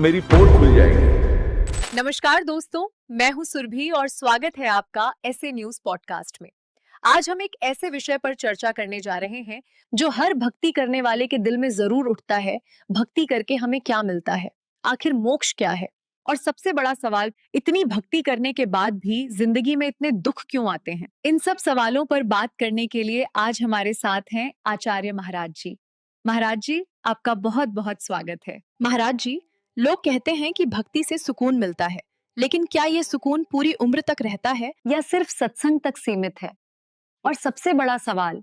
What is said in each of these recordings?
मेरी पोल खुल जाएगी। नमस्कार दोस्तों, मैं हूं सुरभि और स्वागत है आपका ऐसे न्यूज पॉडकास्ट में। आज हम एक ऐसे विषय पर चर्चा करने जा रहे हैं जो हर भक्ति करने वाले के दिल में जरूर उठता है। भक्ति करके हमें क्या मिलता है, आखिर मोक्ष क्या है? और सबसे बड़ा सवाल, इतनी भक्ति करने के बाद भी जिंदगी में इतने दुख क्यों आते हैं? इन सब सवालों पर बात करने के लिए आज हमारे साथ हैं आचार्य महाराज जी। महाराज जी, आपका बहुत बहुत स्वागत है। महाराज जी, लोग कहते हैं कि भक्ति से सुकून मिलता है, लेकिन क्या ये सुकून पूरी उम्र तक रहता है या सिर्फ सत्संग तक सीमित है? और सबसे बड़ा सवाल,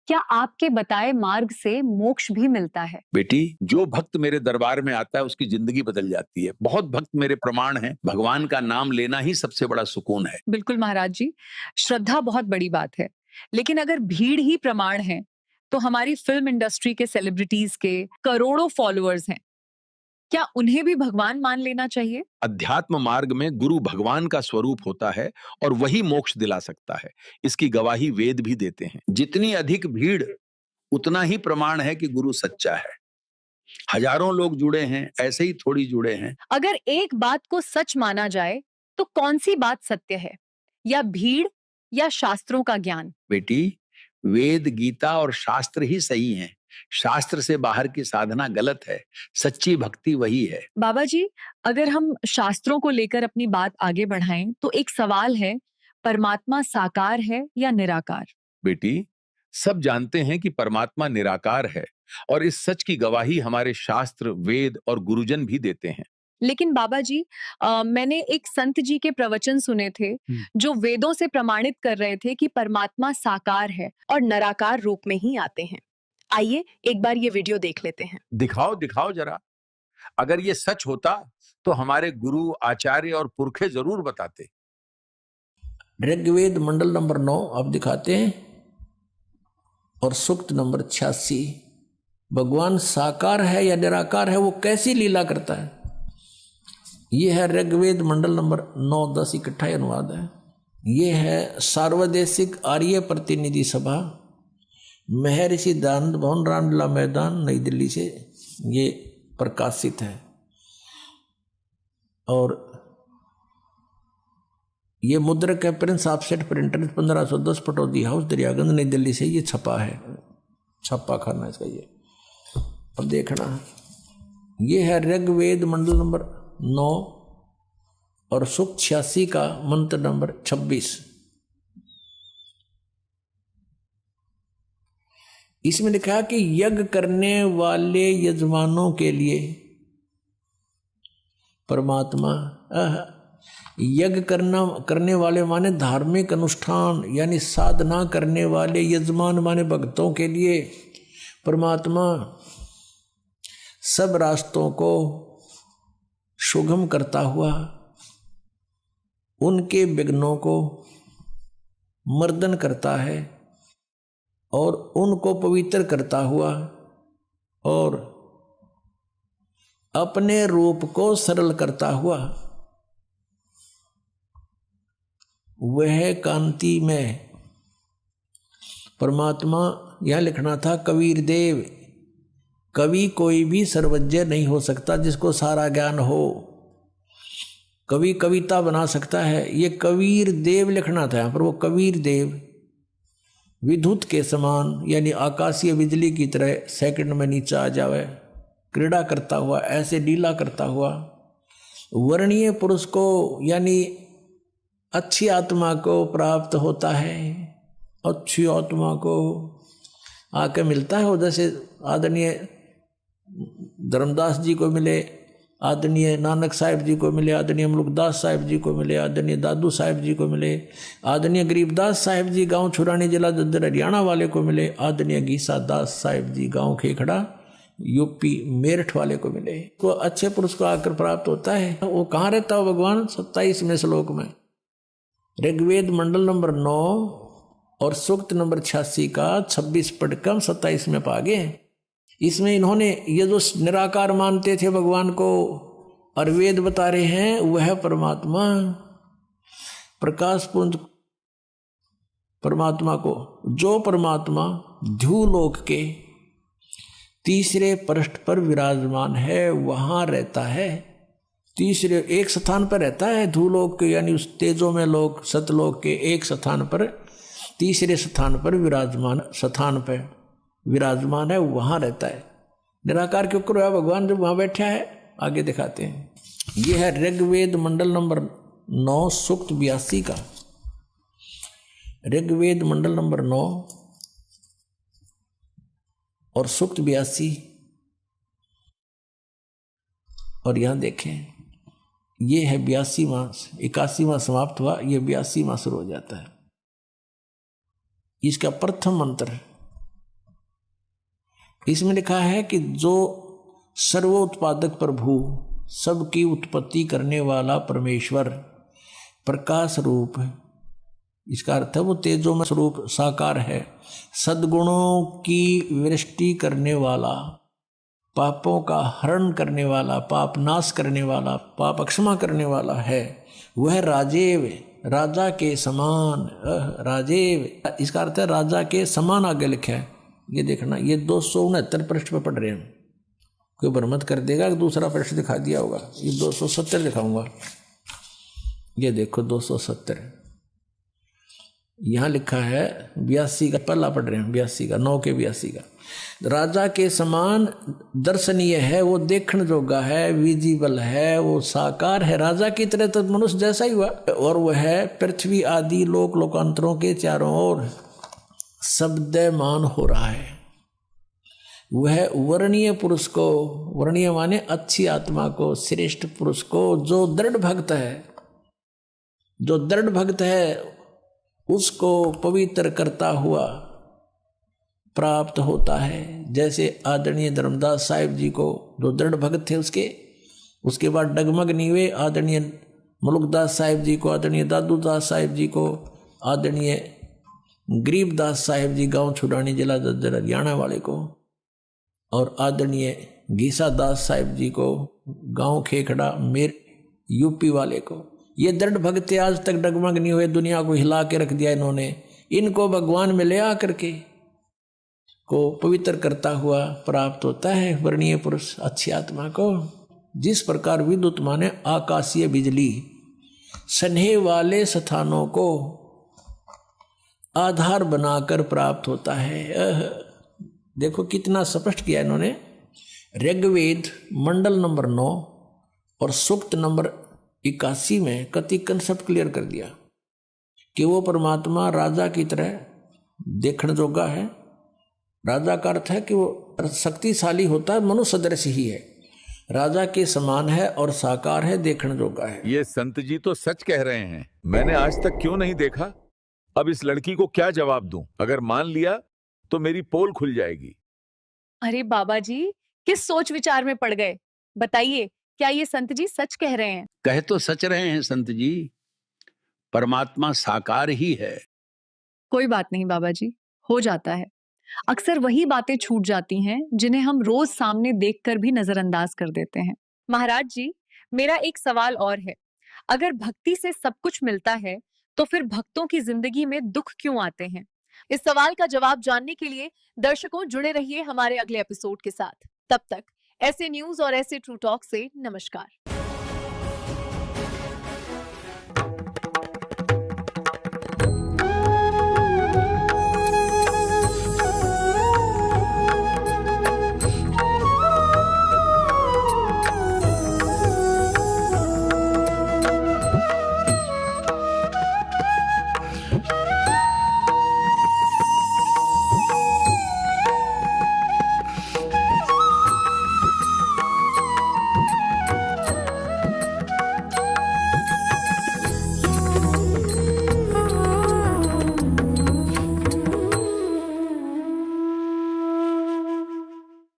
क्या आपके बताए मार्ग से मोक्ष भी मिलता है? बेटी, जो भक्त मेरे दरबार में आता है उसकी जिंदगी बदल जाती है। बहुत भक्त मेरे प्रमाण हैं। भगवान का नाम लेना ही सबसे बड़ा सुकून है। बिल्कुल महाराज जी, श्रद्धा बहुत बड़ी बात है, लेकिन अगर भीड़ ही प्रमाण है तो हमारी फिल्म इंडस्ट्री के सेलिब्रिटीज के करोड़ों फॉलोअर्स हैं, क्या उन्हें भी भगवान मान लेना चाहिए? अध्यात्म मार्ग में गुरु भगवान का स्वरूप होता है और वही मोक्ष दिला सकता है। इसकी गवाही वेद भी देते हैं। जितनी अधिक भीड़ उतना ही प्रमाण है कि गुरु सच्चा है। हजारों लोग जुड़े हैं, ऐसे ही थोड़ी जुड़े हैं। अगर एक बात को सच माना जाए तो कौन सी बात सत्य है, या भीड़ या शास्त्रों का ज्ञान? बेटी, वेद, गीता और शास्त्र ही सही हैं। शास्त्र से बाहर की साधना गलत है। सच्ची भक्ति वही है। बाबा जी, अगर हम शास्त्रों को लेकर अपनी बात आगे बढ़ाएं तो एक सवाल है, परमात्मा साकार है या निराकार? बेटी, सब जानते हैं कि परमात्मा निराकार है और इस सच की गवाही हमारे शास्त्र, वेद और गुरुजन भी देते हैं। लेकिन बाबा जी, मैंने एक संत जी के प्रवचन सुने थे जो वेदों से प्रमाणित कर रहे थे कि परमात्मा साकार है और निराकार रूप में ही आते हैं। आइए एक बार ये वीडियो देख लेते हैं। दिखाओ दिखाओ जरा। अगर ये सच होता तो हमारे गुरु, आचार्य और पुरखे जरूर बताते। ऋग्वेद मंडल नंबर 9 आप दिखाते हैं और सूक्त नंबर 86। भगवान साकार है या निराकार है, वो कैसी लीला करता है। ये है ऋग्वेद मंडल नंबर 9-10 इकट्ठा अनुवाद है। ये है सार्वदेशिक आर्य प्रतिनिधि सभा, महर्षि दयानंद भवन, रामलीला मैदान, नई दिल्ली से ये प्रकाशित है। और ये मुद्रक है Prince offset printer, 1510 Pataudi house, Daryaganj, नई दिल्ली से ये छपा है। छपा खाना इसका ये। अब देखना, ये है ऋग्वेद मंडल नंबर 9 और सूक्त 86 का मंत्र नंबर 26। इसमें लिखा कि यज्ञ करने वाले यजमानों के लिए परमात्मा, यज्ञ करने वाले माने धार्मिक अनुष्ठान यानी साधना करने वाले, यजमान माने भक्तों के लिए परमात्मा सब रास्तों को सुगम करता हुआ उनके विघ्नों को मर्दन करता है और उनको पवित्र करता हुआ और अपने रूप को सरल करता हुआ वह कांति में परमात्मा, यह लिखना था कबीर देव। कवि कोई भी सर्वज्ञ नहीं हो सकता जिसको सारा ज्ञान हो। कवि कविता बना सकता है, ये कबीर देव लिखना था यहाँ पर। वो कबीर देव विद्युत के समान यानी आकाशीय बिजली की तरह सेकंड में नीचे आ जावे, क्रीड़ा करता हुआ, ऐसे लीला करता हुआ वर्णीय पुरुष को यानी अच्छी आत्मा को प्राप्त होता है। अच्छी आत्मा को आके मिलता है। जैसे आदरणीय धर्मदास जी को मिले, आदरणीय नानक साहिब जी को मिले, आदरणीय मुल्कदास साहिब जी को मिले, आदरणीय दादू साहिब जी को मिले, आदरणीय गरीबदास साहिब जी गांव छुरानी जिला दद्दर हरियाणा वाले को मिले, आदरणीय गीसा दास साहिब जी गांव खेखड़ा यूपी मेरठ वाले को मिले। तो अच्छे पुरुष को आकर प्राप्त होता है। वो कहाँ रहता हो भगवान? 27वें श्लोक में ऋग्वेद मंडल नंबर 9 और सूक्त नंबर 86 का 26 पढ़कर 27 में पा गए। इसमें इन्होंने ये जो निराकार मानते थे भगवान को और वेद बता रहे हैं, वह परमात्मा प्रकाश पुंज परमात्मा को, जो परमात्मा ध्युलोक के तीसरे पृष्ठ पर विराजमान है, वहां रहता है। तीसरे एक स्थान पर रहता है, धूलोक के यानी उस तेजो में लोक सतलोक के एक स्थान पर, तीसरे स्थान पर विराजमान है, वहां रहता है। निराकार क्यों करो भगवान जब वहां बैठा है, आगे दिखाते हैं। यह है ऋग्वेद मंडल नंबर 9 सूक्त 82 का, ऋग्वेद मंडल नंबर 9 और सूक्त 82। और यहां देखें, ये है 82वां, 81वां समाप्त हुआ, ये 82वां शुरू हो जाता है। इसका प्रथम मंत्र, इसमें लिखा है कि जो सर्वोत्पादक प्रभु, सबकी उत्पत्ति करने वाला परमेश्वर, प्रकाश रूप है। इसका अर्थ है वो तेजोमय स्वरूप साकार है, सद्गुणों की वृष्टि करने वाला, पापों का हरण करने वाला, पाप नाश करने वाला, पाप क्षमा करने वाला है। वह राजेव, राजा के समान, राजेव इसका अर्थ है राजा के समान, आगे लिखा है। ये देखना, ये 269 पृष्ठ पर पढ़ रहे हैं। कोई भ्रमत कर देगा कि दूसरा पृष्ठ दिखा दिया होगा, ये 270 दिखाऊंगा। ये देखो 270, यहां लिखा है 82 का, पहला पढ़ रहे हैं 82 का, 9 के 82 का। राजा के समान दर्शनीय है, वो देखने जोगा है, विजिबल है, वो साकार है, राजा की तरह तो मनुष्य जैसा ही हुआ। और वह है पृथ्वी आदि लोक लोकांतरों के चारों ओर शब्दमान हो रहा है। वह वर्णीय पुरुष को, वर्णीय माने अच्छी आत्मा को, श्रेष्ठ पुरुष को, जो दृढ़ भक्त है, जो दृढ़ भक्त है उसको पवित्र करता हुआ प्राप्त होता है। जैसे आदरणीय धर्मदास साहिब जी को, जो दृढ़ भक्त थे उसके बाद डगमग नहीं हुए, आदरणीय मुलुकदास साहिब जी को, आदरणीय दादूदास साहिब जी को, आदरणीय गरीबदास साहिब जी गांव छुड़ानी जिला जज्जर हरियाणा वाले को, और आदरणीय गीसा दास साहिब जी को गांव खेखड़ा मेर यूपी वाले को। ये दृढ़ भक्त आज तक डगमग नहीं हुए, दुनिया को हिला के रख दिया इन्होंने। इनको भगवान में ले आकर के को पवित्र करता हुआ प्राप्त होता है वर्णीय पुरुष, अच्छी आत्मा को। जिस प्रकार विद्युत माने आकाशीय बिजली स्नेह वाले स्थानों को आधार बनाकर प्राप्त होता है। देखो कितना स्पष्ट किया इन्होंने। ऋग्वेद मंडल नंबर 9 और सूक्त नंबर 81 में कति कंसेप्ट क्लियर कर दिया कि वो परमात्मा राजा की तरह देखने जोगा है। राजा का अर्थ है कि वो शक्तिशाली होता है, मनुष्य सदृश ही है, राजा के समान है और साकार है, देखने जोगा है। ये संत जी तो सच कह रहे हैं, मैंने आज तक क्यों नहीं देखा। अब इस लड़की को क्या जवाब दूं? अगर मान लिया तो मेरी पोल खुल जाएगी। अरे बाबा जी, किस सोच विचार में पड़ गए? बताइए, क्या ये संत जी सच कह रहे हैं? कह तो सच रहे हैं संत जी, परमात्मा साकार ही है। कोई बात नहीं बाबा जी, हो जाता है। अक्सर वही बातें छूट जाती हैं जिन्हें हम रोज सामने देखकर भी नजरअंदाज कर देते हैं। महाराज जी, मेरा एक सवाल और है। अगर भक्ति से सब कुछ मिलता है तो फिर भक्तों की जिंदगी में दुख क्यों आते हैं? इस सवाल का जवाब जानने के लिए दर्शकों जुड़े रहिए हमारे अगले एपिसोड के साथ। तब तक ऐसे न्यूज और ऐसे ट्रू टॉक से नमस्कार।